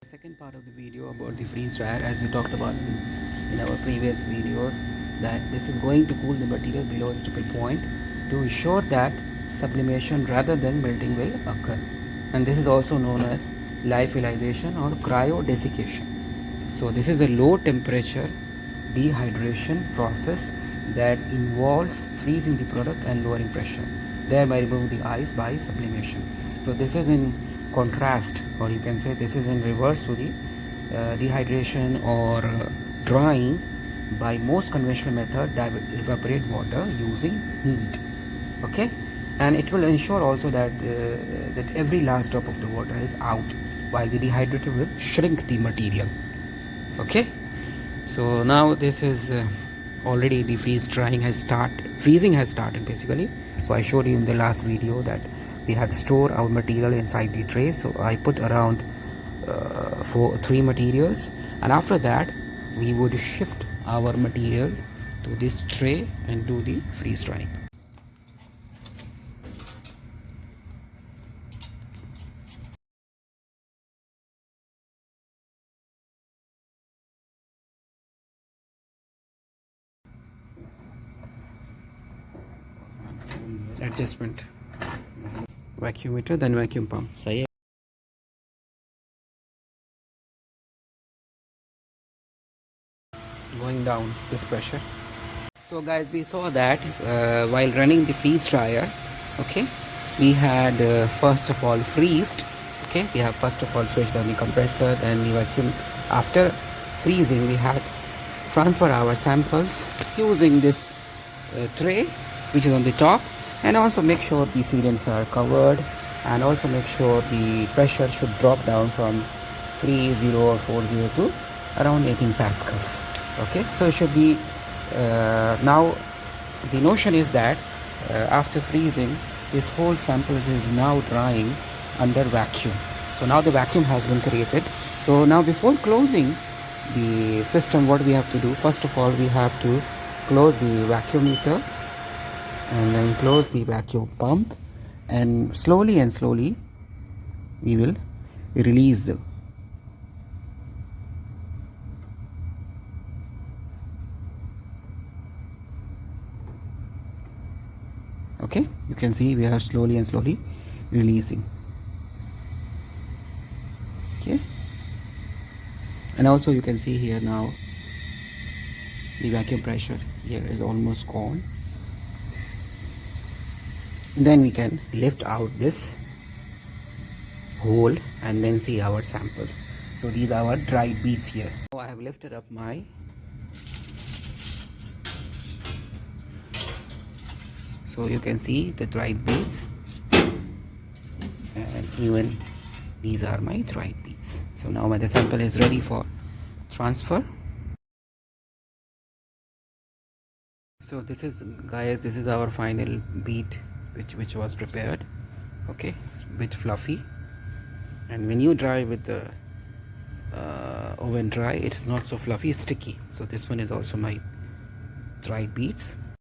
The second part of the video about the freeze dryer, as we talked about in our previous videos, that this is going to cool the material below a triple point to ensure that sublimation rather than melting will occur, and this is also known as lyophilization or cryodesiccation. So this is a low temperature dehydration process that involves freezing the product and lowering pressure, thereby remove the ice by sublimation. So this is in contrast, or you can say this is in reverse to the dehydration or drying by most conventional method that evaporate water using heat. Okay, and it will ensure also that that every last drop of the water is out, while the dehydrator will shrink the material. Okay, so now this is already the freezing has started basically. So I showed you in the last video that we had stored our material inside the tray. So I put around 3 materials, and after that we would shift our material to this tray and do the freeze drying. Adjustment, vacuum meter, then vacuum pump. Going down this pressure. So guys, we saw that while running the freeze dryer, okay, we had first of all freezed. Okay, we have first of all switched on the compressor, then the vacuum. After freezing, we had transfer our samples using this tray which is on the top, and also make sure the sealants are covered, and also make sure the pressure should drop down from 30 or 40 to around 18 pascals. Okay, so it should be now the notion is that after freezing, this whole sample is now drying under vacuum. So now the vacuum has been created. So now before closing the system, what we have to do, first of all we have to close the vacuum meter and then close the vacuum pump, and slowly we will release the okay, you can see we are slowly releasing. Okay, and also you can see here now the vacuum pressure here is almost gone. Then we can lift out this hole and then see our samples. So these are our dried beads here. So I have lifted up my so you can see the dried beads, and even these are my dried beads. So now the sample is ready for transfer. So this is, guys, this is our final bead which was prepared. Okay, it's a bit fluffy, and when you dry with the oven dry, it is not so fluffy, it's sticky. So this one is also my dried beads.